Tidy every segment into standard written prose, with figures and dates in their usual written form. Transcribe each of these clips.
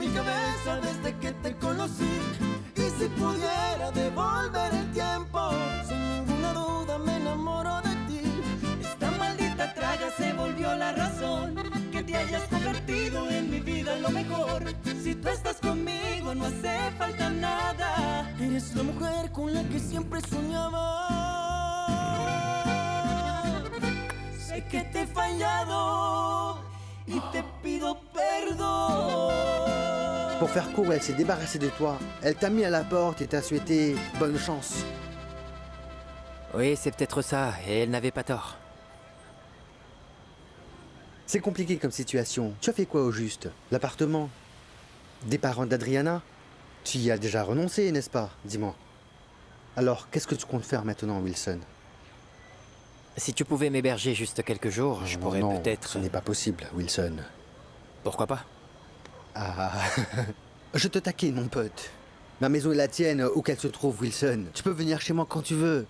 mi cabeza desde que te conocí. Y si pudiera devolver el tiempo, sin ninguna duda me enamoro de ti. Esta maldita traga se volvió la razón que te hayas convertido en mi vida en lo mejor. Si tú estás conmigo no hace falta nada. Eres la mujer con la que siempre soñaba. Sé que te he fallado y te pido perdón. Pour faire court, elle s'est débarrassée de toi. Elle t'a mis à la porte et t'a souhaité bonne chance. Oui, c'est peut-être ça, et elle n'avait pas tort. C'est compliqué comme situation. Tu as fait quoi au juste? L'appartement? Des parents d'Adriana? Tu y as déjà renoncé, n'est-ce pas? Dis-moi. Alors, qu'est-ce que tu comptes faire maintenant, Wilson? Si tu pouvais m'héberger juste quelques jours, je pourrais non, peut-être... ce n'est pas possible, Wilson. Pourquoi pas? Ah, je te taquine, mon pote. Ma maison est la tienne, où qu'elle se trouve, Wilson. Tu peux venir chez moi quand tu veux.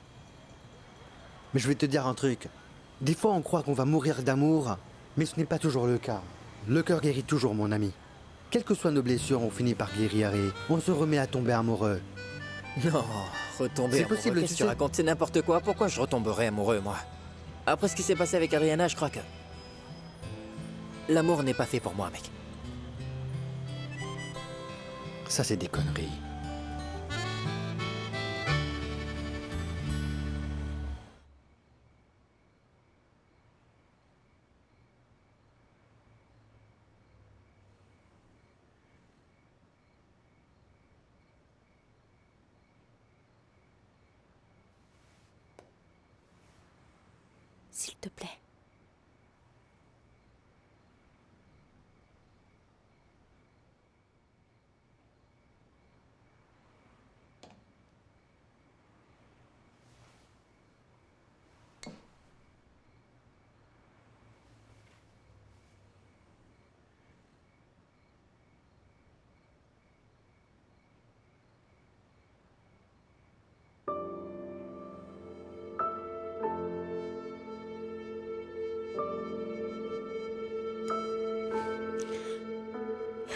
Mais je vais te dire un truc. Des fois, on croit qu'on va mourir d'amour, mais ce n'est pas toujours le cas. Le cœur guérit toujours, mon ami. Quelles que soient nos blessures, on finit par guérir et on se remet à tomber amoureux. Non, retomber C'est amoureux, possible, qu'est-ce tu que tu sais. racontes? C'est n'importe quoi, pourquoi je retomberais amoureux, moi? Après ce qui s'est passé avec Adriana, je crois que... L'amour n'est pas fait pour moi, mec. Ça, c'est des conneries. S'il te plaît.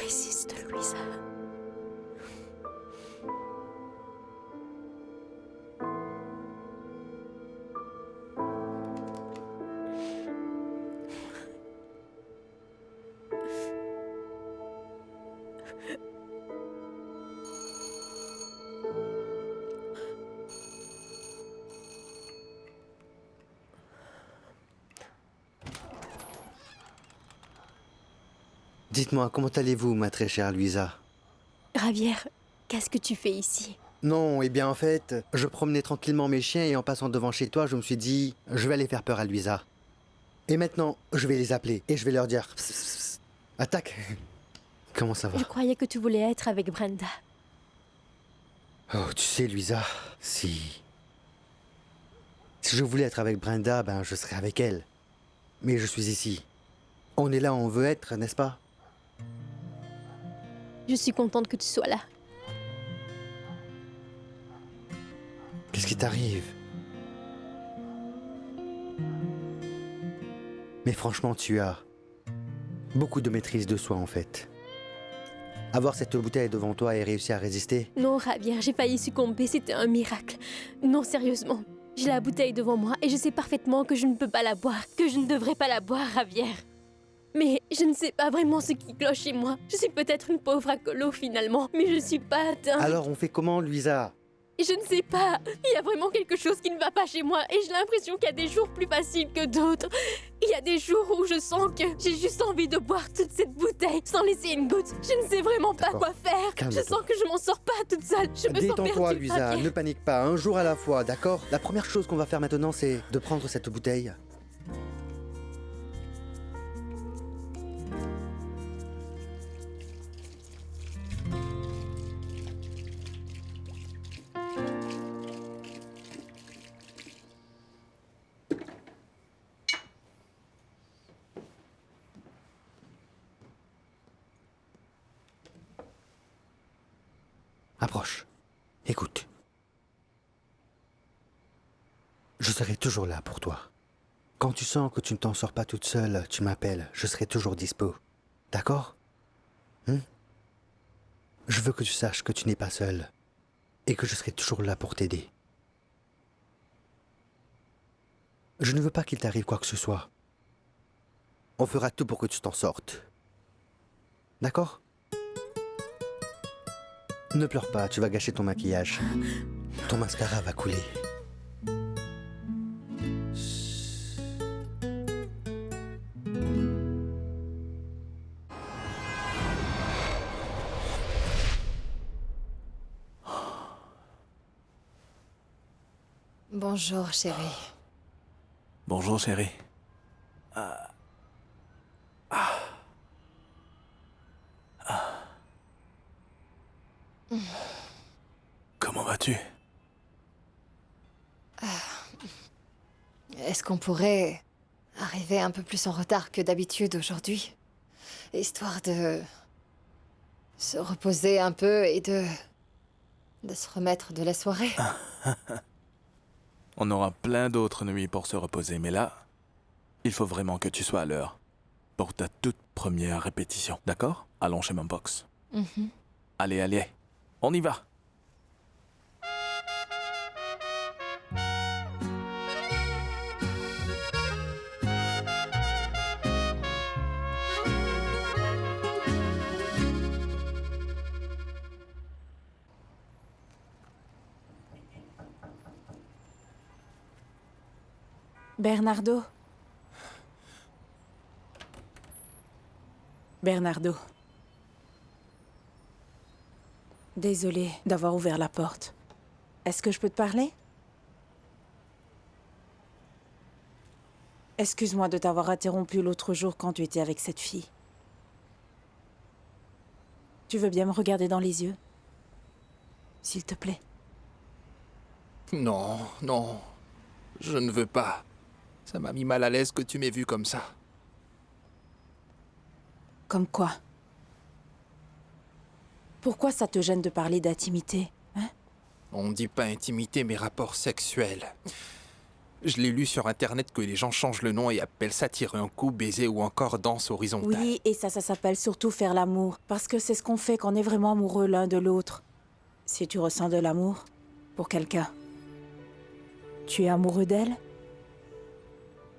Résiste, Louisa. Dites-moi, comment allez-vous, ma très chère Louisa? Javier, qu'est-ce que tu fais ici? Non, eh bien en fait, je promenais tranquillement mes chiens et en passant devant chez toi, je me suis dit, je vais aller faire peur à Louisa. Et maintenant, je vais les appeler et je vais leur dire, pss, pss, pss, attaque. Comment ça va? Je croyais que tu voulais être avec Brenda. Oh, tu sais, Louisa, si je voulais être avec Brenda, ben je serais avec elle. Mais je suis ici. On est là où on veut être, n'est-ce pas? Je suis contente que tu sois là. Qu'est-ce qui t'arrive? Mais franchement, tu as beaucoup de maîtrise de soi, en fait. Avoir cette bouteille devant toi et réussir à résister. Non, Javier, j'ai failli succomber, c'était un miracle. Non, sérieusement. J'ai la bouteille devant moi et je sais parfaitement que je ne peux pas la boire, que je ne devrais pas la boire, Javier. Mais je ne sais pas vraiment ce qui cloche chez moi. Je suis peut-être une pauvre alcoolo finalement, mais je ne suis pas atteinte. Alors on fait comment, Louisa? Je ne sais pas. Il y a vraiment quelque chose qui ne va pas chez moi et j'ai l'impression qu'il y a des jours plus faciles que d'autres. Il y a des jours où je sens que j'ai juste envie de boire toute cette bouteille sans laisser une goutte. Je ne sais vraiment pas quoi faire. Calme-toi. Je sens que je m'en sors pas toute seule. Je me sens Détends-toi, perdue, Louisa, Javier. ne panique pas, un jour à la fois, d'accord? La première chose qu'on va faire maintenant, c'est de prendre cette bouteille. Approche. Écoute. Je serai toujours là pour toi. Quand tu sens que tu ne t'en sors pas toute seule, tu m'appelles. Je serai toujours dispo. D'accord? Je veux que tu saches que tu n'es pas seul et que je serai toujours là pour t'aider. Je ne veux pas qu'il t'arrive quoi que ce soit. On fera tout pour que tu t'en sortes. D'accord? Ne pleure pas, tu vas gâcher ton maquillage. Ton mascara va couler. Bonjour, chérie. Bonjour, chérie. Comment vas-tu? Est-ce qu'on pourrait arriver un peu plus en retard que d'habitude aujourd'hui? Histoire de se reposer un peu et de se remettre de la soirée. On aura plein d'autres nuits pour se reposer, mais là, il faut vraiment que tu sois à l'heure pour ta toute première répétition, d'accord? Allons chez mon box. Allez, allez, on y va. Bernardo. Bernardo. Désolée d'avoir ouvert la porte. Est-ce que je peux te parler? Excuse-moi de t'avoir interrompu l'autre jour quand tu étais avec cette fille. Tu veux bien me regarder dans les yeux? S'il te plaît. Non, non. Je ne veux pas. Ça m'a mis mal à l'aise que tu m'aies vu comme ça. Comme quoi? Pourquoi ça te gêne de parler d'intimité, hein? On ne dit pas intimité, mais rapport sexuel. Je l'ai lu sur Internet que les gens changent le nom et appellent ça tirer un coup, baiser ou encore danse horizontale. Oui, et ça s'appelle surtout faire l'amour. Parce que c'est ce qu'on fait quand on est vraiment amoureux l'un de l'autre. Si tu ressens de l'amour pour quelqu'un, tu es amoureux d'elle?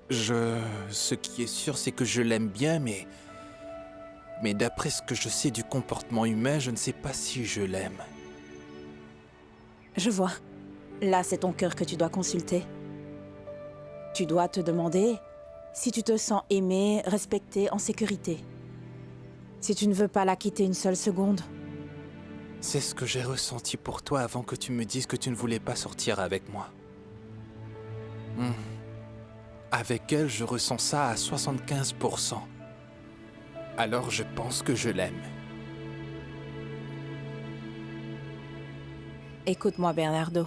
Ce qui est sûr, c'est que je l'aime bien, mais d'après ce que je sais du comportement humain, je ne sais pas si je l'aime. Je vois. Là, c'est ton cœur que tu dois consulter. Tu dois te demander si tu te sens aimé, respecté, en sécurité. Si tu ne veux pas la quitter une seule seconde. C'est ce que j'ai ressenti pour toi avant que tu me dises que tu ne voulais pas sortir avec moi. Avec elle, je ressens ça à 75%. Alors je pense que je l'aime. Écoute-moi, Bernardo.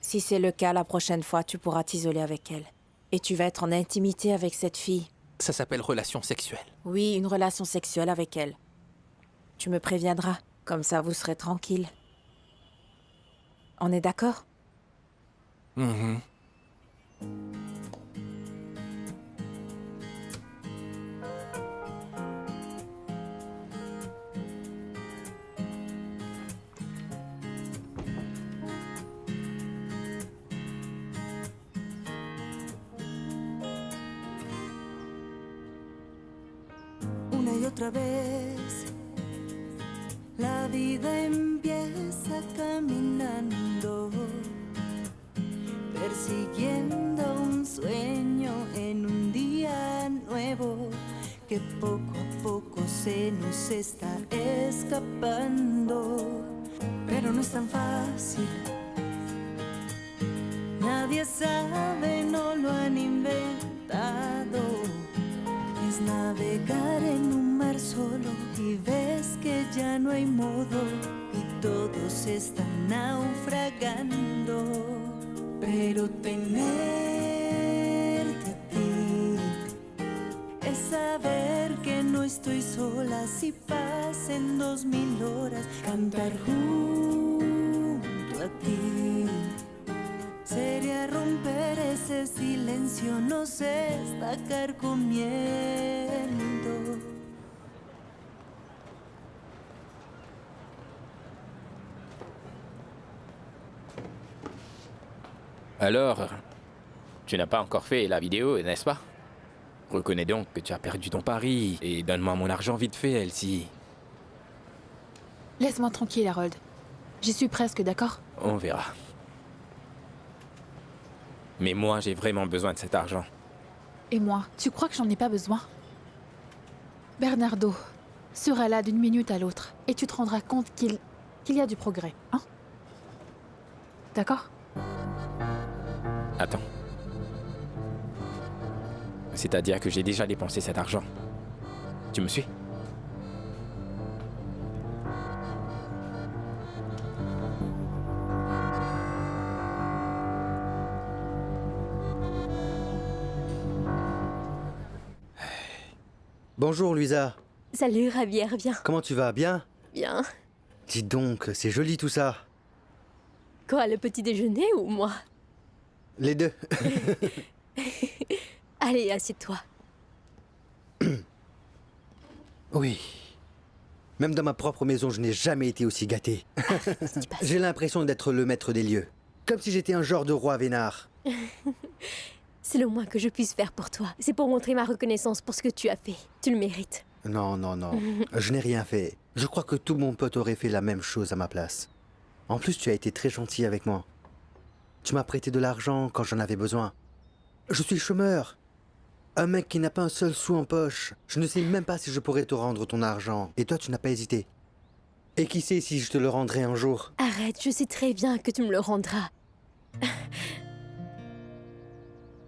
Si c'est le cas, la prochaine fois, tu pourras t'isoler avec elle. Et tu vas être en intimité avec cette fille. Ça s'appelle relation sexuelle. Oui, une relation sexuelle avec elle. Tu me préviendras. Comme ça, vous serez tranquille. On est d'accord? Una y otra vez, la vida empieza caminando, persiguiendo un sueño en un día nuevo que poco a poco se nos está escapando. Pero no es tan fácil, nadie sabe, no lo han inventado. Es navegar en un mar solo y ves que ya no hay modo y todos están naufragando. Pero tenerte a ti es saber que no estoy sola si pasen 2000 horas. Cantar junto a ti sería romper ese silencio, nos está carcomiendo. Alors, tu n'as pas encore fait la vidéo, n'est-ce pas? Reconnais donc que tu as perdu ton pari et donne-moi mon argent vite fait, Elsie. Laisse-moi tranquille, Harold. J'y suis presque, d'accord? On verra. Mais moi, j'ai vraiment besoin de cet argent. Et moi, tu crois que j'en ai pas besoin? Bernardo sera là d'une minute à l'autre et tu te rendras compte qu'il y a du progrès, hein? D'accord? Attends. C'est-à-dire que j'ai déjà dépensé cet argent. Tu me suis? Bonjour, Luisa. Salut, Javier, viens. Comment tu vas? Bien? Bien. Dis donc, c'est joli tout ça. Quoi, le petit déjeuner ou moi? Les deux. Allez, assieds-toi. Oui. Même dans ma propre maison, je n'ai jamais été aussi gâté. Dis pas ça. J'ai l'impression d'être le maître des lieux. Comme si j'étais un genre de roi vénard. C'est le moins que je puisse faire pour toi. C'est pour montrer ma reconnaissance pour ce que tu as fait. Tu le mérites. Non, non, non. Je n'ai rien fait. Je crois que tout mon pote aurait fait la même chose à ma place. En plus, tu as été très gentil avec moi. Tu m'as prêté de l'argent quand j'en avais besoin. Je suis chômeur. Un mec qui n'a pas un seul sou en poche. Je ne sais même pas si je pourrais te rendre ton argent. Et toi, tu n'as pas hésité. Et qui sait si je te le rendrai un jour? Arrête, je sais très bien que tu me le rendras.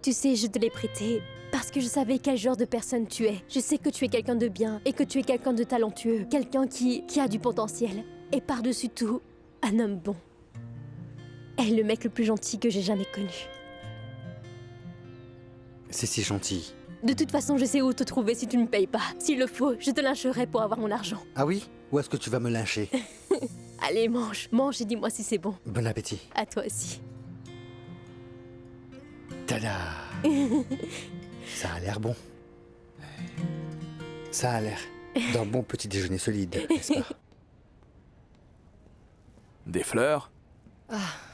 Tu sais, je te l'ai prêté parce que je savais quel genre de personne tu es. Je sais que tu es quelqu'un de bien et que tu es quelqu'un de talentueux. Quelqu'un qui a du potentiel. Et par-dessus tout, un homme bon. Et le mec le plus gentil que j'ai jamais connu. C'est si gentil. De toute façon, je sais où te trouver si tu ne me payes pas. S'il le faut, je te lyncherai pour avoir mon argent. Ah oui? Ou est-ce que tu vas me lyncher? Allez, mange. Mange et dis-moi si c'est bon. Bon appétit. À toi aussi. Tada! Ça a l'air bon. Ça a l'air d'un bon petit déjeuner solide, n'est-ce pas? Des fleurs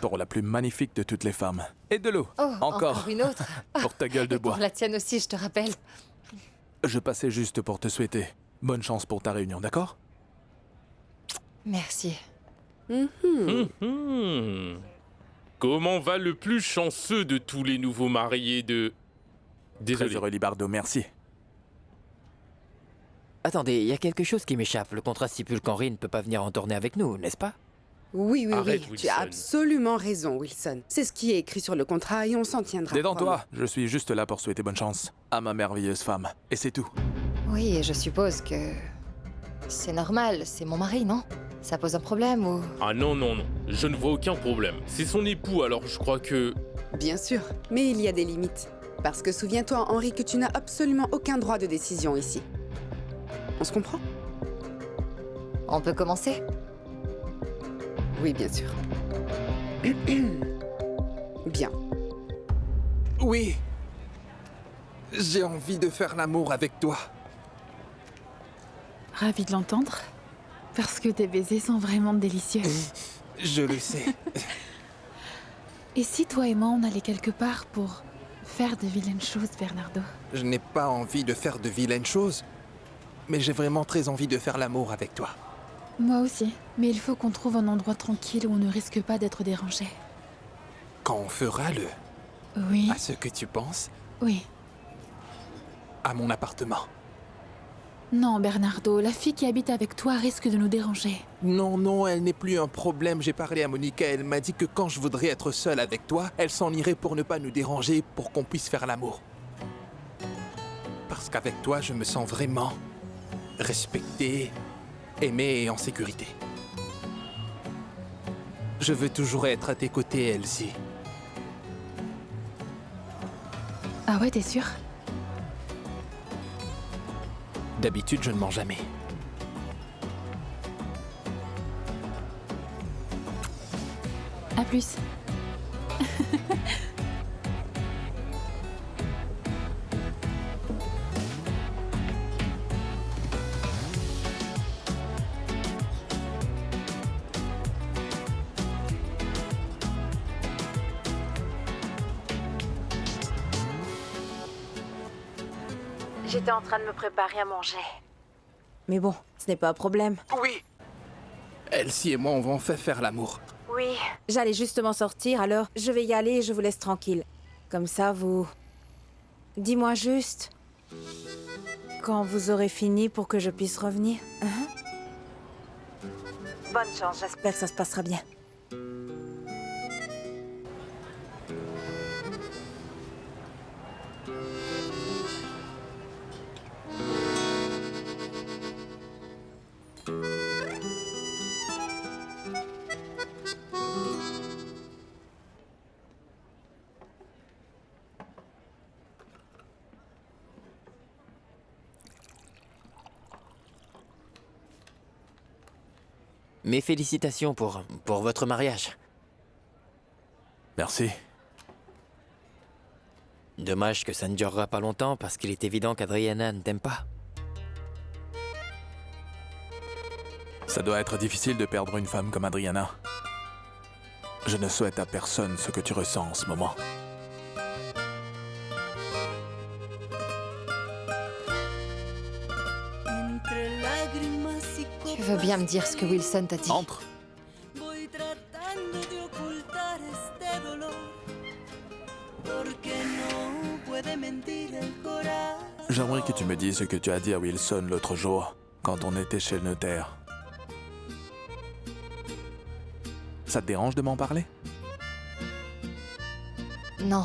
pour la plus magnifique de toutes les femmes. Et de l'eau. Oh, Encore. une autre. Pour ta gueule de Et pour bois. la tienne aussi, je te rappelle. Je passais juste pour te souhaiter bonne chance pour ta réunion, d'accord? Merci. Comment va le plus chanceux de tous les nouveaux mariés de... Désolé. Très heureux, Libardo, merci. Attendez, il y a quelque chose qui m'échappe. Le contrat stipule qu'Henri ne peut pas venir en tournée avec nous, n'est-ce pas? Oui, Arrête, tu Wilson. as absolument raison, Wilson. C'est ce qui est écrit sur le contrat et on s'en tiendra. Détends-toi, je suis juste là pour souhaiter bonne chance à ma merveilleuse femme. Et c'est tout. Oui, et je suppose que... c'est normal, c'est mon mari, non? Ça pose un problème ou... Ah non, non, non. Je ne vois aucun problème. C'est son époux, alors je crois que... Bien sûr, mais il y a des limites. Parce que souviens-toi, Henri, que tu n'as absolument aucun droit de décision ici. On se comprend? On peut commencer? Oui, bien sûr. Bien. Oui. J'ai envie de faire l'amour avec toi. Ravie de l'entendre. Parce que tes baisers sont vraiment délicieux. Je le sais. Et si toi et moi, on allait quelque part pour faire de vilaines choses, Bernardo? Je n'ai pas envie de faire de vilaines choses, mais j'ai vraiment très envie de faire l'amour avec toi. Moi aussi. Mais il faut qu'on trouve un endroit tranquille où on ne risque pas d'être dérangé. Quand on fera le... Oui. À ce que tu penses, Oui. à mon appartement. Non, Bernardo, la fille qui habite avec toi risque de nous déranger. Non, non, elle n'est plus un problème. J'ai parlé à Monica, elle m'a dit que quand je voudrais être seule avec toi, elle s'en irait pour ne pas nous déranger, pour qu'on puisse faire l'amour. Parce qu'avec toi, je me sens vraiment respecté, aimé et en sécurité. Je veux toujours être à tes côtés, Elsie. Ah ouais, t'es sûr? D'habitude, je ne mens jamais. À plus. J'étais en train de me préparer à manger. Mais bon, ce n'est pas un problème. Oui. Elsie et moi, on va enfin faire l'amour. Oui. J'allais justement sortir, alors je vais y aller et je vous laisse tranquille. Comme ça, vous... Dis-moi juste... quand vous aurez fini pour que je puisse revenir. Bonne chance, j'espère que ça se passera bien. Mes félicitations pour votre mariage. Merci. Dommage que ça ne durera pas longtemps parce qu'il est évident qu'Adriana ne t'aime pas. Ça doit être difficile de perdre une femme comme Adriana. Je ne souhaite à personne ce que tu ressens en ce moment. Tu veux bien me dire ce que Wilson t'a dit? Entre. J'aimerais que tu me dises ce que tu as dit à Wilson l'autre jour, quand on était chez le notaire. Ça te dérange de m'en parler? Non.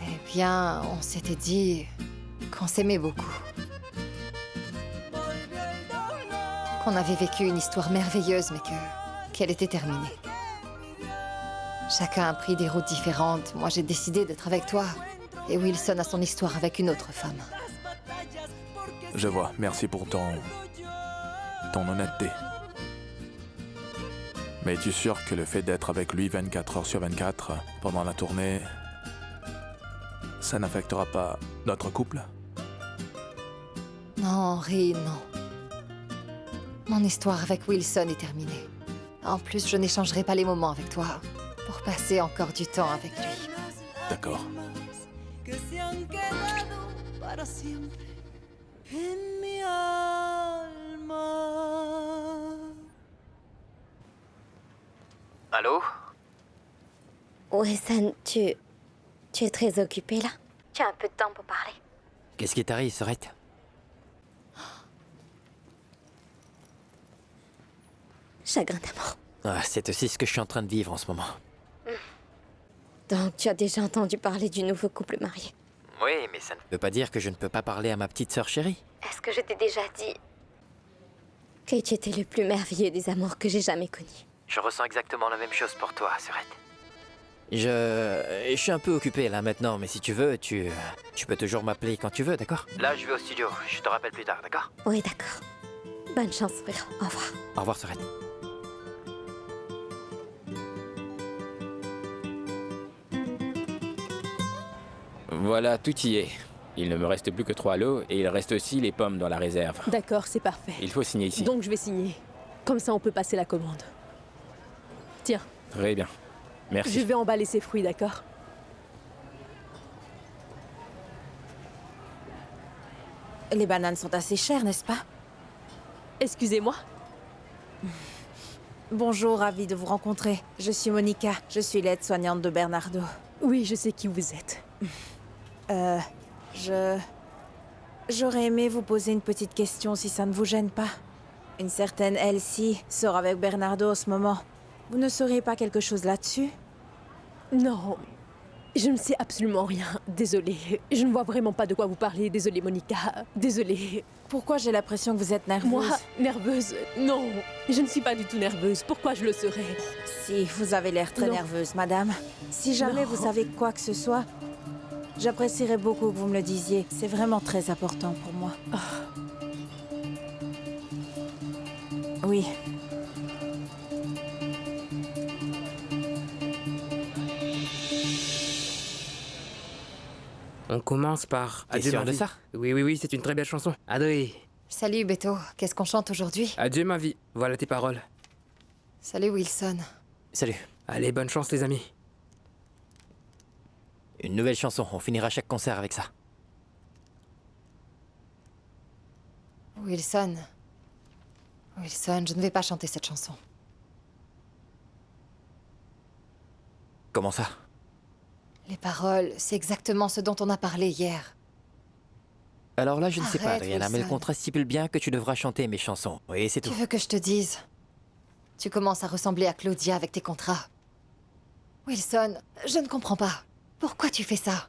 Eh bien, on s'était dit qu'on s'aimait beaucoup. Qu'on avait vécu une histoire merveilleuse, mais qu'elle était terminée. Chacun a pris des routes différentes. Moi, j'ai décidé d'être avec toi. Et Wilson a son histoire avec une autre femme. Je vois, merci pour ton honnêteté. Mais es-tu sûr que le fait d'être avec lui 24 heures sur 24 pendant la tournée, ça n'affectera pas notre couple? Non, Henri, non. Mon histoire avec Wilson est terminée. En plus, je n'échangerai pas les moments avec toi pour passer encore du temps avec lui. D'accord. Allô? Wilson, tu es très occupé là? Tu as un peu de temps pour parler? Qu'est-ce qui t'arrive, Sorette? Chagrin d'amour. Ah, c'est aussi ce que je suis en train de vivre en ce moment. Donc, tu as déjà entendu parler du nouveau couple marié? Oui, mais ça ne veut pas dire que je ne peux pas parler à ma petite sœur chérie. Est-ce que je t'ai déjà dit que tu étais le plus merveilleux des amours que j'ai jamais connu? Je ressens exactement la même chose pour toi, Sorette. Je suis un peu occupé là maintenant, mais si tu veux, tu peux toujours m'appeler quand tu veux, d'accord? Là, je vais au studio. Je te rappelle plus tard, d'accord? Oui, d'accord. Bonne chance, frère. Au revoir. Au revoir, Sorette. Voilà, tout y est. Il ne me reste plus que 3 lots et il reste aussi les pommes dans la réserve. D'accord, c'est parfait. Il faut signer ici. Donc je vais signer. Comme ça, on peut passer la commande. Tiens. Très bien. Merci. Je vais emballer ces fruits, d'accord? Les bananes sont assez chères, n'est-ce pas? Excusez-moi. Bonjour, ravie de vous rencontrer. Je suis Monica. Je suis l'aide-soignante de Bernardo. Oui, je sais qui vous êtes. J'aurais aimé vous poser une petite question si ça ne vous gêne pas. Une certaine Elsie sort avec Bernardo en ce moment. Vous ne sauriez pas quelque chose là-dessus? Non, je ne sais absolument rien. Désolée. Je ne vois vraiment pas de quoi vous parlez. Désolée, Monica. Désolée. Pourquoi j'ai l'impression que vous êtes nerveuse? Moi, nerveuse? Non, je ne suis pas du tout nerveuse. Pourquoi je le serais? Si, vous avez l'air très nerveuse, madame. Si jamais vous savez quoi que ce soit, j'apprécierais beaucoup que vous me le disiez. C'est vraiment très important pour moi. Oui. On commence par... T'es sûr de ça? Oui, c'est une très belle chanson. Adrien. Salut, Beto. Qu'est-ce qu'on chante aujourd'hui? Adieu, ma vie. Voilà tes paroles. Salut, Wilson. Salut. Allez, bonne chance, les amis. Une nouvelle chanson, on finira chaque concert avec ça. Wilson. Wilson, je ne vais pas chanter cette chanson. Comment ça? Les paroles, c'est exactement ce dont on a parlé hier. Alors là, je ne sais pas, Arrête, Adriana, mais le Wilson. contrat stipule bien que tu devras chanter mes chansons. Oui, c'est tout. Tu veux que je te dise? Tu commences à ressembler à Claudia avec tes contrats. Wilson, je ne comprends pas. Pourquoi tu fais ça?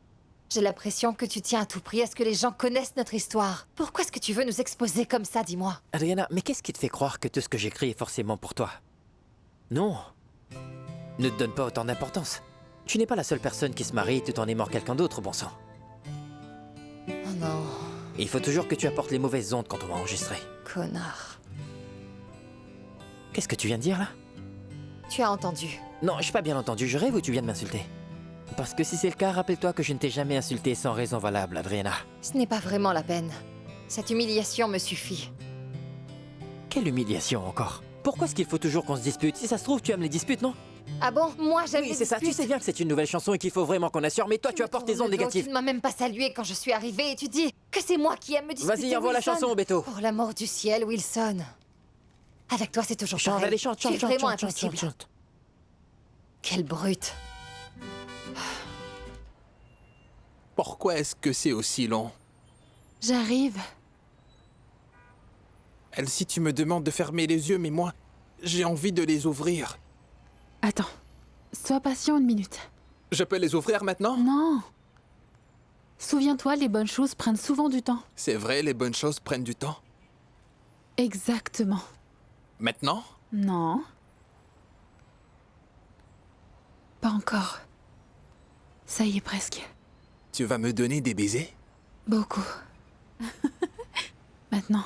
J'ai l'impression que tu tiens à tout prix à ce que les gens connaissent notre histoire. Pourquoi est-ce que tu veux nous exposer comme ça, dis-moi? Adriana, mais qu'est-ce qui te fait croire que tout ce que j'écris est forcément pour toi? Non. Ne te donne pas autant d'importance. Tu n'es pas la seule personne qui se marie tout en aimant quelqu'un d'autre, bon sang. Oh non, Il faut toujours que tu apportes les mauvaises ondes quand on va enregistrer. connard. Qu'est-ce que tu viens de dire, là? Tu as entendu. Non, j'ai pas bien entendu. Je rêve ou tu viens de m'insulter? Parce que si c'est le cas, rappelle-toi que je ne t'ai jamais insulté sans raison valable, Adriana. Ce n'est pas vraiment la peine. Cette humiliation me suffit. Quelle humiliation encore? Pourquoi est-ce qu'il faut toujours qu'on se dispute? Si ça se trouve, tu aimes les disputes, non? Ah bon? Moi, j'aime Oui, les c'est ça. Tu disputes. sais bien que c'est une nouvelle chanson et qu'il faut vraiment qu'on assure, mais toi, tu apportes tes ondes Tourne le dos, négatives. Tu ne m'as même pas salué quand je suis arrivée et tu dis que c'est moi qui aime me disputer. Vas-y, envoie la Wilson. chanson, Beto. Pour l'amour du ciel, Wilson. Avec toi, c'est toujours Chante, pareil. allez, chante, Tu es chante, chante, vraiment chante, chante, impossible. chante, chante. Quelle brute. Pourquoi est-ce que c'est aussi long? J'arrive. Elsie, tu me demandes de fermer les yeux, mais moi, j'ai envie de les ouvrir. Attends. Sois patient une minute. Je peux les ouvrir maintenant? Non. Souviens-toi, les bonnes choses prennent souvent du temps. C'est vrai, les bonnes choses prennent du temps. Exactement. Maintenant? Non. Pas encore. Ça y est presque. Tu vas me donner des baisers? Beaucoup. Maintenant.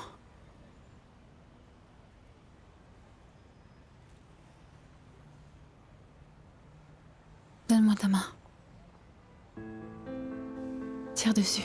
Donne-moi ta main. Tire dessus.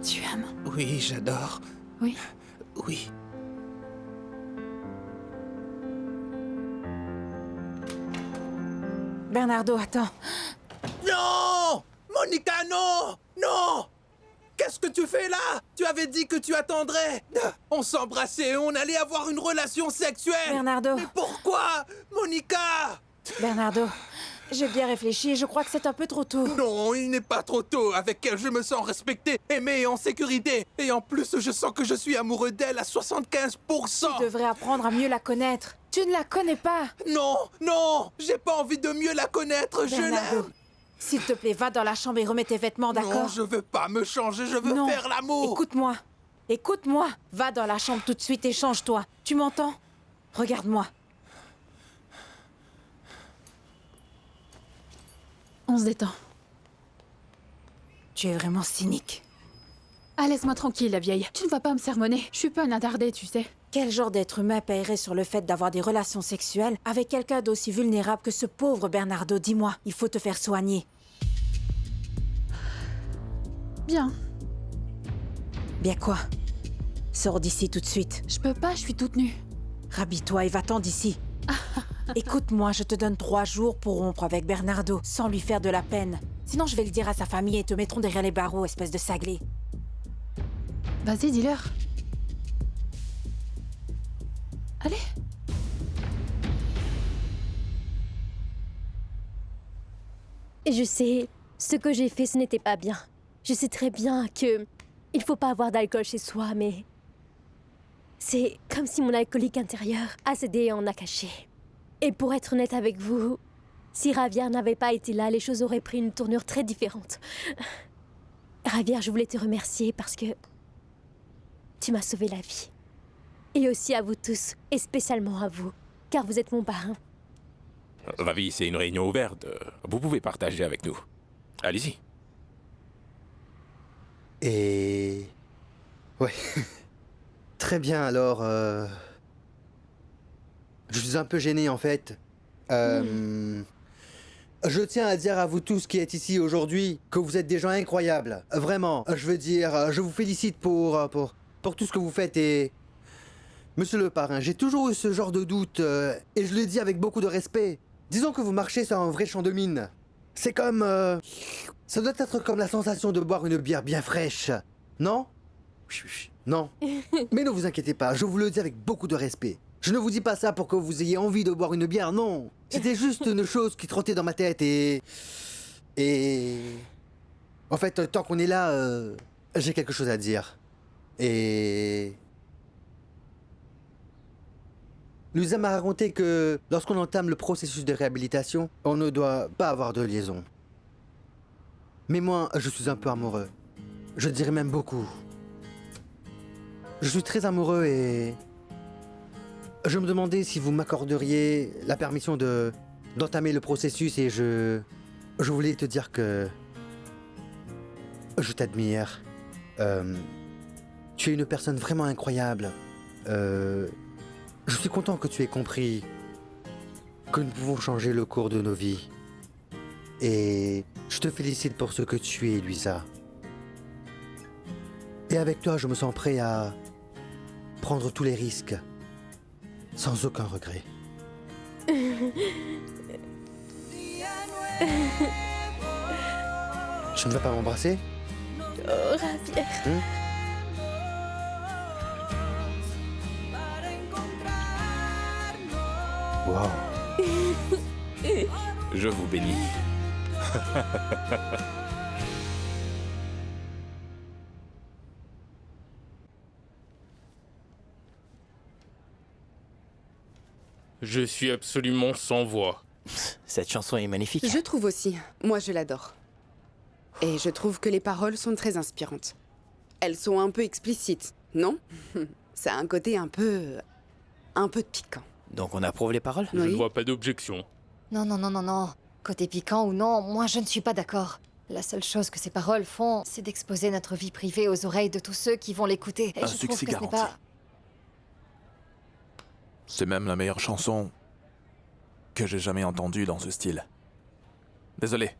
Tu aimes? Oui, j'adore. Oui. Oui. Bernardo, attends. Non! Monica, non! Non! Qu'est-ce que tu fais là? Tu avais dit que tu attendrais. On s'embrassait et on allait avoir une relation sexuelle. Bernardo. Mais pourquoi? Monica! Bernardo, j'ai bien réfléchi et je crois que c'est un peu trop tôt. Non, il n'est pas trop tôt. Avec elle, je me sens respecté, aimé et en sécurité. Et en plus, je sens que je suis amoureux d'elle à 75%. Tu devrais apprendre à mieux la connaître. Tu ne la connais pas. Non, non, j'ai pas envie de mieux la connaître. Je Bernardo, l'aime. s'il te plaît, va dans la chambre et remets tes vêtements, Non, d'accord? je veux pas me changer, je veux Non. faire l'amour. Écoute-moi. Écoute-moi. Va dans la chambre tout de suite et change-toi. Tu m'entends? Regarde-moi. On se détend. Tu es vraiment cynique. Ah, laisse-moi tranquille, la vieille. Tu ne vas pas me sermonner. Je suis pas un attardé, tu sais. Quel genre d'être humain paierait sur le fait d'avoir des relations sexuelles avec quelqu'un d'aussi vulnérable que ce pauvre Bernardo? Dis-moi, il faut te faire soigner. Bien. Bien quoi? Sors d'ici tout de suite. Je peux pas, je suis toute nue. Rhabille-toi et va-t'en d'ici. Écoute-moi, je te donne 3 jours pour rompre avec Bernardo, sans lui faire de la peine. Sinon, je vais le dire à sa famille et te mettront derrière les barreaux, espèce de saglé. Vas-y, dis-leur. Allez. Et je sais, ce que j'ai fait, ce n'était pas bien. Je sais très bien que il faut pas avoir d'alcool chez soi, mais c'est comme si mon alcoolique intérieur a cédé et en a caché. Et pour être honnête avec vous, si Javier n'avait pas été là, les choses auraient pris une tournure très différente. Javier, je voulais te remercier parce que tu m'as sauvé la vie. Et aussi à vous tous, et spécialement à vous, car vous êtes mon parrain. Ravi, c'est une réunion ouverte. Vous pouvez partager avec nous. Allez-y. Et... Ouais. Très bien, alors... Je suis un peu gêné, en fait. Je tiens à dire à vous tous qui êtes ici aujourd'hui que vous êtes des gens incroyables. Vraiment, je veux dire, je vous félicite pour tout ce que vous faites et... Monsieur le parrain, j'ai toujours eu ce genre de doute et je le dis avec beaucoup de respect. Disons que vous marchez sur un vrai champ de mine. C'est comme... ça doit être comme la sensation de boire une bière bien fraîche. Non? Non. Mais ne vous inquiétez pas, je vous le dis avec beaucoup de respect. Je ne vous dis pas ça pour que vous ayez envie de boire une bière, non. C'était juste une chose qui trottait dans ma tête et... En fait, tant qu'on est là, j'ai quelque chose à dire. Et... Luisa m'a raconté que lorsqu'on entame le processus de réhabilitation, on ne doit pas avoir de liaison. Mais moi, je suis un peu amoureux. Je dirais même beaucoup. Je suis très amoureux et... Je me demandais si vous m'accorderiez la permission d'entamer le processus et je voulais te dire que... Je t'admire. Tu es une personne vraiment incroyable. Je suis content que tu aies compris que nous pouvons changer le cours de nos vies. Et je te félicite pour ce que tu es, Luisa. Et avec toi, je me sens prêt à prendre tous les risques, sans aucun regret. Je ne veux pas m'embrasser? Oh, Javier. Wow. Je vous bénis. Je suis absolument sans voix. Cette chanson est magnifique. Je trouve aussi. Moi, je l'adore. Et je trouve que les paroles sont très inspirantes. Elles sont un peu explicites, non? Ça a un côté un peu de piquant. Donc on approuve les paroles? Je ne vois pas d'objection. Non, non, non, non, non. Côté piquant ou non, moi je ne suis pas d'accord. La seule chose que ces paroles font, c'est d'exposer notre vie privée aux oreilles de tous ceux qui vont l'écouter. Et Un je trouve succès que ce n'est garanti. pas... C'est même la meilleure chanson que j'ai jamais entendue dans ce style. Désolé.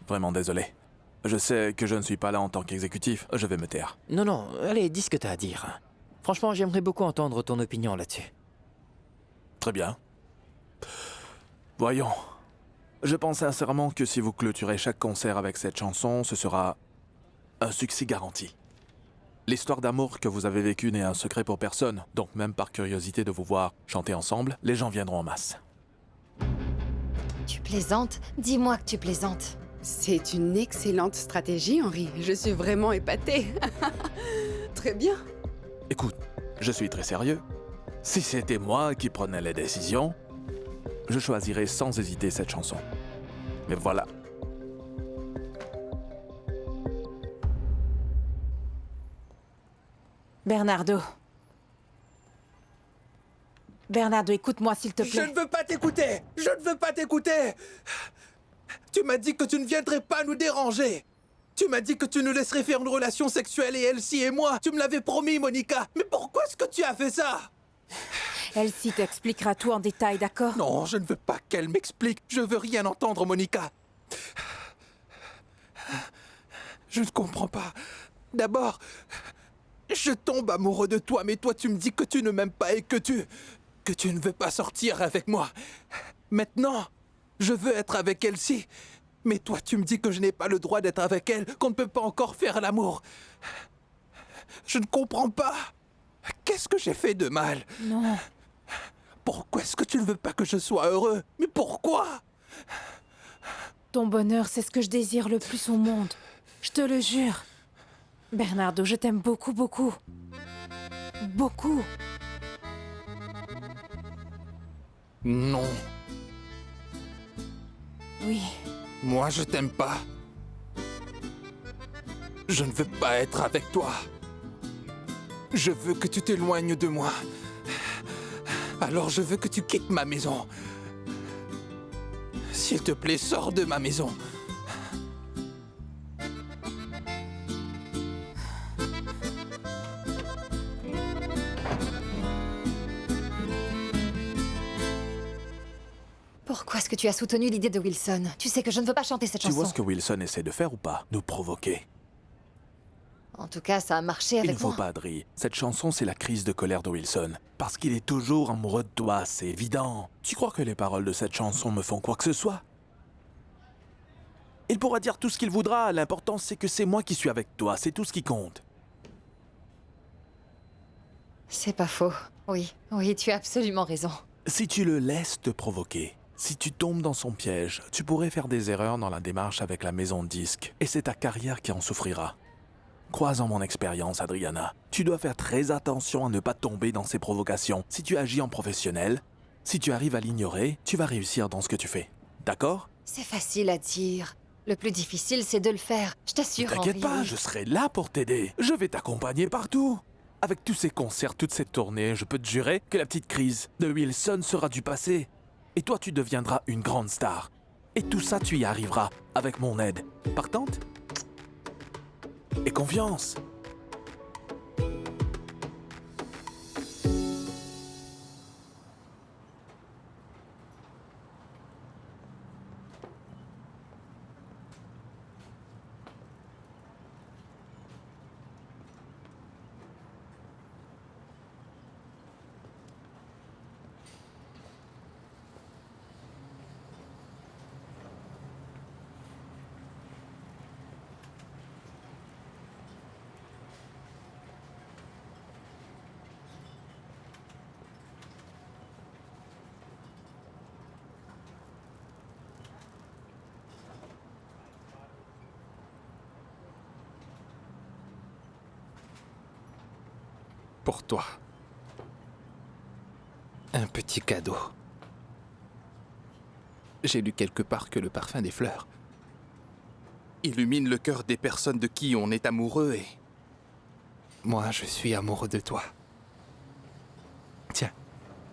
Vraiment désolé. Je sais que je ne suis pas là en tant qu'exécutif, je vais me taire. Non, non, allez, dis ce que t'as à dire. Franchement, j'aimerais beaucoup entendre ton opinion là-dessus. Très bien. Voyons. Je pense sincèrement que si vous clôturez chaque concert avec cette chanson, ce sera un succès garanti. L'histoire d'amour que vous avez vécue n'est un secret pour personne, donc même par curiosité de vous voir chanter ensemble, les gens viendront en masse. Tu plaisantes? Dis-moi que tu plaisantes. C'est une excellente stratégie, Henri. Je suis vraiment épatée. Très bien. Écoute, je suis très sérieux. Si c'était moi qui prenais les décisions, je choisirais sans hésiter cette chanson. Mais voilà. Bernardo. Bernardo, écoute-moi s'il te Je plaît. ne veux pas t'écouter! Je ne veux pas t'écouter! Tu m'as dit que tu ne viendrais pas nous déranger! Tu m'as dit que tu nous laisserais faire une relation sexuelle et Elsie et moi! Tu me l'avais promis, Monica! Mais pourquoi est-ce que tu as fait ça? Elsie t'expliquera tout en détail, d'accord? Non, je ne veux pas qu'elle m'explique. Je veux rien entendre, Monica. Je ne comprends pas. D'abord, je tombe amoureux de toi, mais toi tu me dis que tu ne m'aimes pas et que tu ne veux pas sortir avec moi. Maintenant, je veux être avec Elsie, mais toi tu me dis que je n'ai pas le droit d'être avec elle, qu'on ne peut pas encore faire l'amour. Je ne comprends pas. Qu'est-ce que j'ai fait de mal? Non. Pourquoi est-ce que tu ne veux pas que je sois heureux? Mais pourquoi? Ton bonheur, c'est ce que je désire le plus au monde. Je te le jure. Bernardo, je t'aime beaucoup, beaucoup. Beaucoup. Non. Oui. Moi, je t'aime pas. Je ne veux pas être avec toi. Je veux que tu t'éloignes de moi. Alors je veux que tu quittes ma maison. S'il te plaît, sors de ma maison. Pourquoi est-ce que tu as soutenu l'idée de Wilson? Tu sais que je ne veux pas chanter cette Tu chanson. vois ce que Wilson essaie de faire ou pas? Nous provoquer. En tout cas, ça a marché avec Il ne faut moi. pas, Adri. Cette chanson, c'est la crise de colère de Wilson. Parce qu'il est toujours amoureux de toi, c'est évident. Tu crois que les paroles de cette chanson me font quoi que ce soit? Il pourra dire tout ce qu'il voudra, l'important c'est que c'est moi qui suis avec toi, c'est tout ce qui compte. C'est pas faux. Oui, tu as absolument raison. Si tu le laisses te provoquer, si tu tombes dans son piège, tu pourrais faire des erreurs dans la démarche avec la maison de disques, et c'est ta carrière qui en souffrira. Crois en mon expérience, Adriana. Tu dois faire très attention à ne pas tomber dans ces provocations. Si tu agis en professionnel, si tu arrives à l'ignorer, tu vas réussir dans ce que tu fais. D'accord? C'est facile à dire. Le plus difficile, c'est de le faire. Je t'assure, Henry. T'inquiète pas, je serai là pour t'aider. Je vais t'accompagner partout. Avec tous ces concerts, toute cette tournée, je peux te jurer que la petite crise de Wilson sera du passé. Et toi, tu deviendras une grande star. Et tout ça, tu y arriveras avec mon aide. Partante? Et confiance. Pour toi. Un petit cadeau. J'ai lu quelque part que le parfum des fleurs illumine le cœur des personnes de qui on est amoureux et... Moi, je suis amoureux de toi. Tiens,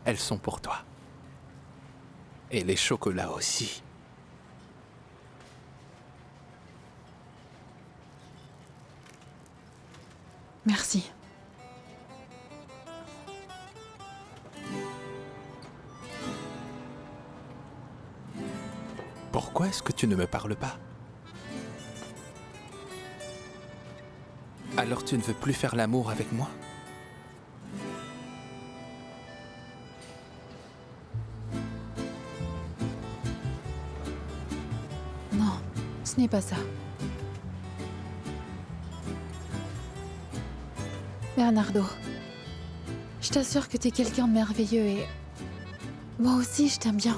elles sont pour toi. Et les chocolats aussi. Merci. Pourquoi est-ce que tu ne me parles pas? Alors tu ne veux plus faire l'amour avec moi? Non, ce n'est pas ça. Bernardo, je t'assure que t'es quelqu'un de merveilleux et... Moi aussi, je t'aime bien.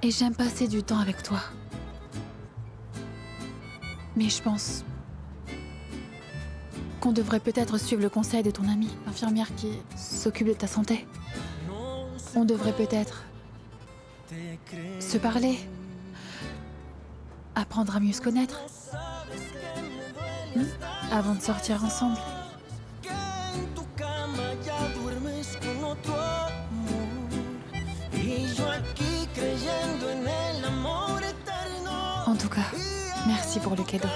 Et j'aime passer du temps avec toi. Mais je pense qu'on devrait peut-être suivre le conseil de ton amie, l'infirmière qui s'occupe de ta santé. On devrait peut-être se parler, apprendre à mieux se connaître, avant de sortir ensemble. En tout cas, merci pour le cadeau.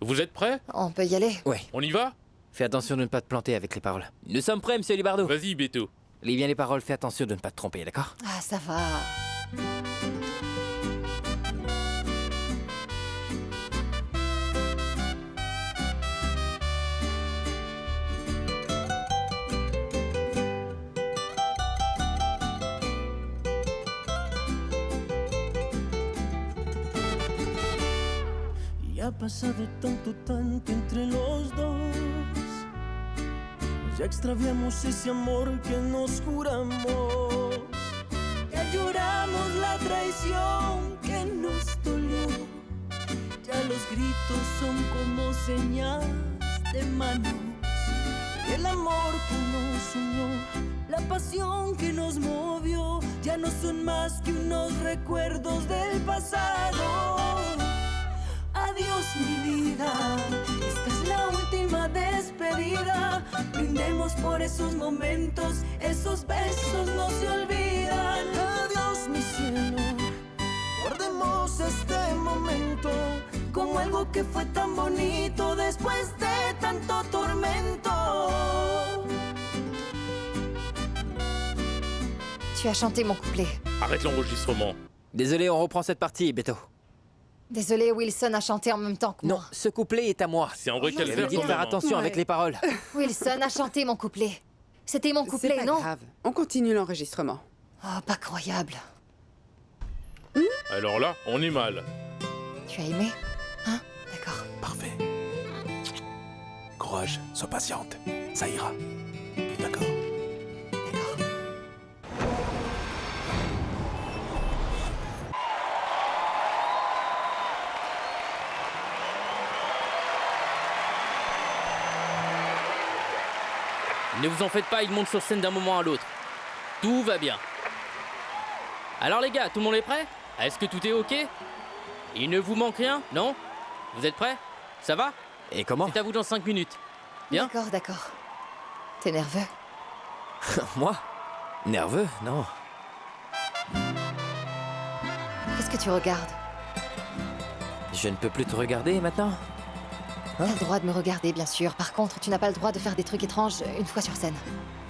Vous êtes prêts? On peut y aller? Ouais. On y va? Fais attention de ne pas te planter avec les paroles. Nous sommes prêts, monsieur Libardo. Vas-y, Beto. Lis bien les paroles, fais attention de ne pas te tromper, d'accord? Ah, ça va. Y ha pasado tanto entre los dos. Ya extraviamos ese amor que nos juramos. Ya lloramos la traición que nos dolió. Ya los gritos son como señas de manos. Y el amor que nos unió, la pasión que nos movió, ya no son más que unos recuerdos del pasado. Adiós mi vida, esta es la última despedida. vivos por esos momentos, esos besos no se olvidan. Adiós, mi cielo, guardemos este momento Como algo que fue tan bonito después de tanto tormento. Tu as chanté mon couplet. Arrête l'enregistrement. Désolé, on reprend cette partie, Beto. Désolé, Wilson a chanté en même temps que Non, moi. ce couplet est à moi. C'est en vrai qu'elle J'avais dit de faire attention avec les paroles. Wilson a chanté mon couplet. C'était mon C'est couplet, pas non? grave. On continue l'enregistrement. Oh, pas croyable. Alors là, on est mal. Tu as aimé? Hein? D'accord. Parfait. Courage, sois patiente. Ça ira. D'accord? Ne vous en faites pas, il monte sur scène d'un moment à l'autre. Tout va bien. Alors les gars, tout le monde est prêt? Est-ce que tout est ok? Il ne vous manque rien, non? Vous êtes prêts? Ça va? Et comment? C'est à vous dans 5 minutes. Bien? D'accord, d'accord. T'es nerveux? Moi? Nerveux? Non. Qu'est-ce que tu regardes? Je ne peux plus te regarder maintenant? T'as le droit de me regarder, bien sûr. Par contre, tu n'as pas le droit de faire des trucs étranges une fois sur scène.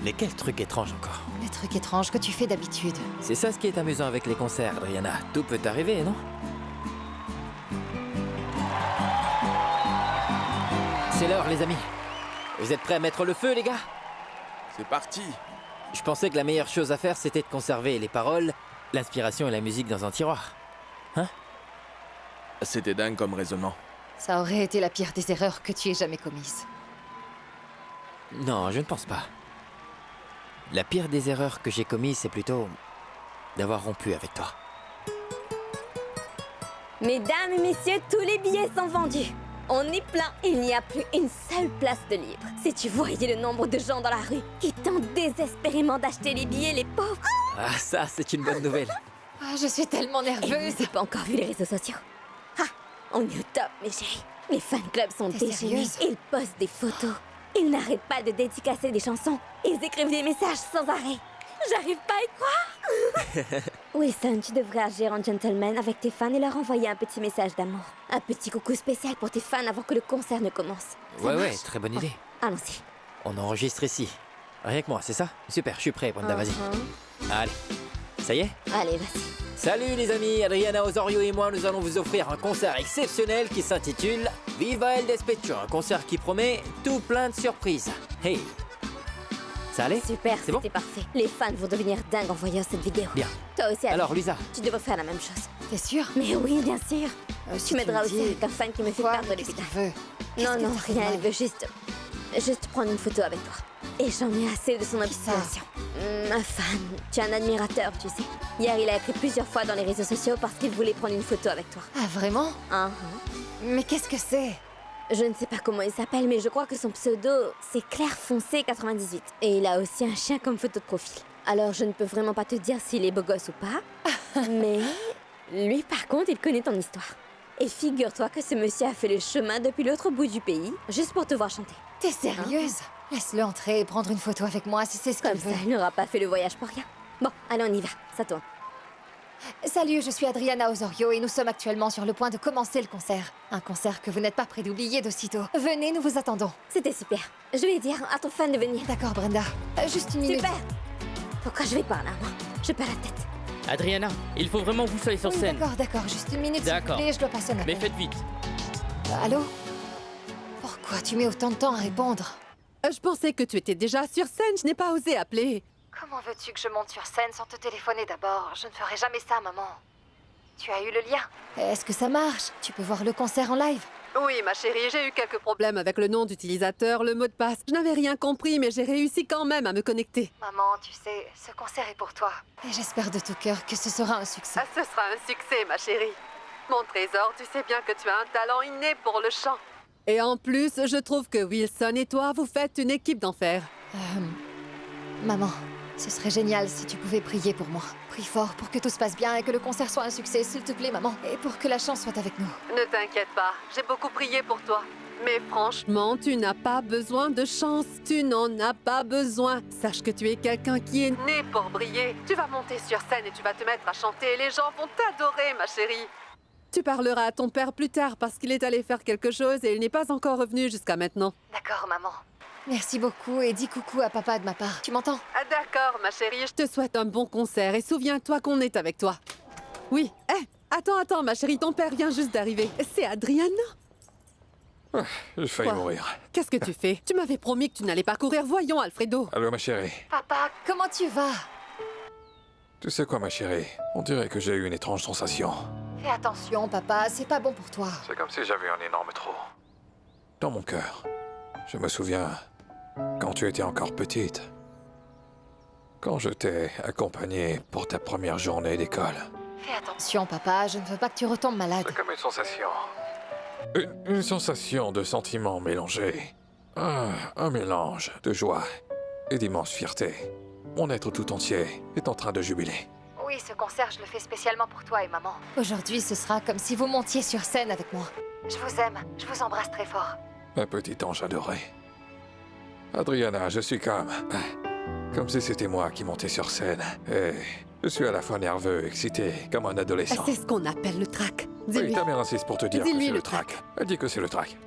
Lesquels trucs étranges encore? Les trucs étranges que tu fais d'habitude. C'est ça ce qui est amusant avec les concerts, Adriana. Tout peut arriver, non? C'est l'heure, les amis. Vous êtes prêts à mettre le feu, les gars? C'est parti. Je pensais que la meilleure chose à faire, c'était de conserver les paroles, l'inspiration et la musique dans un tiroir. Hein? C'était dingue comme raisonnement. Ça aurait été la pire des erreurs que tu aies jamais commises. Non, je ne pense pas. La pire des erreurs que j'ai commises, c'est plutôt d'avoir rompu avec toi. Mesdames et messieurs, tous les billets sont vendus. On est plein, il n'y a plus une seule place de libre. Si tu voyais le nombre de gens dans la rue qui tentent désespérément d'acheter les billets, les pauvres. Ah, ça, c'est une bonne nouvelle. Ah, je suis tellement Et nerveuse. vous n'avez pas encore vu les réseaux sociaux? Ah, on est au top, mes chéris. Les fan clubs sont T'es déchaînés. sérieuse? Ils postent des photos. Ils n'arrêtent pas de dédicacer des chansons. Ils écrivent des messages sans arrêt. J'arrive pas à y croire. Wilson, tu devrais agir en gentleman avec tes fans et leur envoyer un petit message d'amour. Un petit coucou spécial pour tes fans avant que le concert ne commence. Ça Ouais, marche? très bonne idée. Allons-y. On enregistre ici. Rien que moi, c'est ça? Super, je suis prêt, Brenda, vas-y. Allez. Ça y est? Allez, vas-y. Salut les amis, Adriana Osorio et moi, nous allons vous offrir un concert exceptionnel qui s'intitule Viva El Despecho, un concert qui promet tout plein de surprises. Hey! Ça allait? Super, C'est bon? c'était parfait. Les fans vont devenir dingues en voyant cette vidéo. Bien. Toi aussi, Alice. Alors, Lisa? Tu devrais faire la même chose. T'es sûre? Mais oui, bien sûr. Si Tu m'aideras me aussi dis- avec un fan qui me fait Quoi? perdre les Qu'est-ce putains. qu'il veut? Non, Qu'est-ce non, que t'as fait rien, de elle veut juste prendre une photo avec toi. Et j'en ai assez de son obstination. Un fan, tu es un admirateur, tu sais. Hier, il a écrit plusieurs fois dans les réseaux sociaux parce qu'il voulait prendre une photo avec toi. Ah, vraiment? Mais qu'est-ce que c'est? Je ne sais pas comment il s'appelle, mais je crois que son pseudo, c'est Claire Foncé 98. Et il a aussi un chien comme photo de profil. Alors, je ne peux vraiment pas te dire s'il est beau gosse ou pas. Mais lui, par contre, il connaît ton histoire. Et figure-toi que ce monsieur a fait le chemin depuis l'autre bout du pays, juste pour te voir chanter. T'es sérieuse? Laisse-le entrer et prendre une photo avec moi si c'est ce qu'il Comme veut. ça, il n'aura pas fait le voyage pour rien. Bon, allez, on y va. Ça tourne. Salut, je suis Adriana Osorio et nous sommes actuellement sur le point de commencer le concert. Un concert que vous n'êtes pas prêt d'oublier d'aussitôt. Venez, nous vous attendons. C'était super. Je vais dire à ton fan de venir. D'accord, Brenda. Juste une minute. Super. Pourquoi je vais par là, moi? Je perds la tête. Adriana, il faut vraiment que vous soyez sur Oui, scène. d'accord, juste une minute s'il vous D'accord. plaît, je dois passer un appel. Mais faites vite. Allô? Pourquoi tu mets autant de temps à répondre? Je pensais que tu étais déjà sur scène, je n'ai pas osé appeler. Comment veux-tu que je monte sur scène sans te téléphoner d'abord? Je ne ferai jamais ça, maman. Tu as eu le lien? Est-ce que ça marche? Tu peux voir le concert en live? Oui, ma chérie, j'ai eu quelques problèmes avec le nom d'utilisateur, le mot de passe. Je n'avais rien compris, mais j'ai réussi quand même à me connecter. Maman, tu sais, ce concert est pour toi. Et j'espère de tout cœur que ce sera un succès. Ce sera un succès, ma chérie. Mon trésor, tu sais bien que tu as un talent inné pour le chant. Et en plus, je trouve que Wilson et toi, vous faites une équipe d'enfer. Maman, ce serait génial si tu pouvais prier pour moi. Prie fort pour que tout se passe bien et que le concert soit un succès, s'il te plaît, maman. Et pour que la chance soit avec nous. Ne t'inquiète pas, j'ai beaucoup prié pour toi. Mais franchement, tu n'as pas besoin de chance. Tu n'en as pas besoin. Sache que tu es quelqu'un qui est né pour briller. Tu vas monter sur scène et tu vas te mettre à chanter et les gens vont t'adorer, ma chérie. Tu parleras à ton père plus tard parce qu'il est allé faire quelque chose et il n'est pas encore revenu jusqu'à maintenant. D'accord, maman. Merci beaucoup et dis coucou à papa de ma part. Tu m'entends? Ah, d'accord, ma chérie. Je te souhaite un bon concert et souviens-toi qu'on est avec toi. Oui. Attends, ma chérie, ton père vient juste d'arriver. C'est Adriana. J'ai failli mourir. Qu'est-ce que tu fais? Tu m'avais promis que tu n'allais pas courir. Voyons, Alfredo. Allô, ma chérie. Papa, comment tu vas? Tu sais quoi, ma chérie? On dirait que j'ai eu une étrange sensation. Fais attention, papa, c'est pas bon pour toi. C'est comme si j'avais un énorme trou dans mon cœur. Je me souviens quand tu étais encore petite. Quand je t'ai accompagnée pour ta première journée d'école. Fais attention, papa, je ne veux pas que tu retombes malade. C'est comme une sensation. Une sensation de sentiments mélangés. Un mélange de joie et d'immense fierté. Mon être tout entier est en train de jubiler. Oui, ce concert, je le fais spécialement pour toi et maman. Aujourd'hui, ce sera comme si vous montiez sur scène avec moi. Je vous aime, je vous embrasse très fort. Ma petite ange adorée. Adriana, je suis comme si c'était moi qui montais sur scène. Et je suis à la fois nerveux, excité, comme un adolescent. C'est ce qu'on appelle le trac. Oui, ta mère insiste pour te dire que c'est le trac. Elle dit que c'est le trac.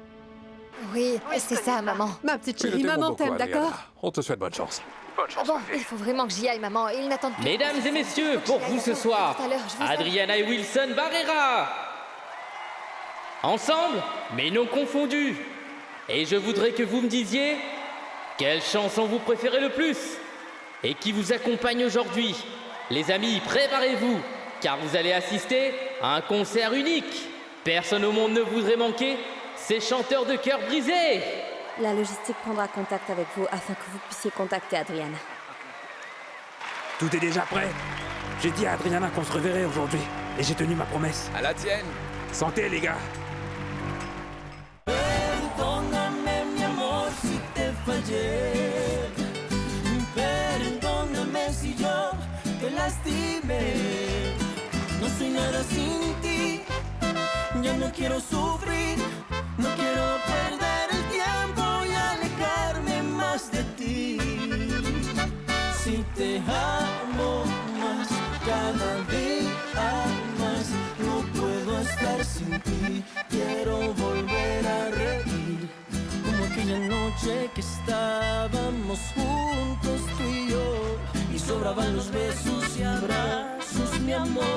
Oui, c'est ça, maman. Ma petite chérie, maman t'aime, d'accord? On te souhaite bonne chance. Bonne chance, bon, il faut vraiment que j'y aille, maman. Ils n'attendent plus. Mesdames et messieurs, pour vous ce soir, Adriana et Wilson Barrera. Ensemble, mais non confondus. Et je voudrais que vous me disiez quelle chanson vous préférez le plus et qui vous accompagne aujourd'hui. Les amis, préparez-vous, car vous allez assister à un concert unique. Personne au monde ne voudrait manquer ces chanteurs de cœur brisés. La logistique prendra contact avec vous afin que vous puissiez contacter Adriana. Tout est déjà prêt. J'ai dit à Adriana qu'on se reverrait aujourd'hui. Et j'ai tenu ma promesse. À la tienne. Santé, les gars. Perdóname, mi amor, si te fallé. Perdóname si yo te lastimé. No soy nada sin ti. Ya no quiero sufrir. No quiero perder el tiempo y alejarme más de ti. Si te amo más, cada día más, no puedo estar sin ti. Quiero volver a reír, como aquella noche que estábamos juntos tú y yo. Y sobraban los besos y abrazos, mi amor.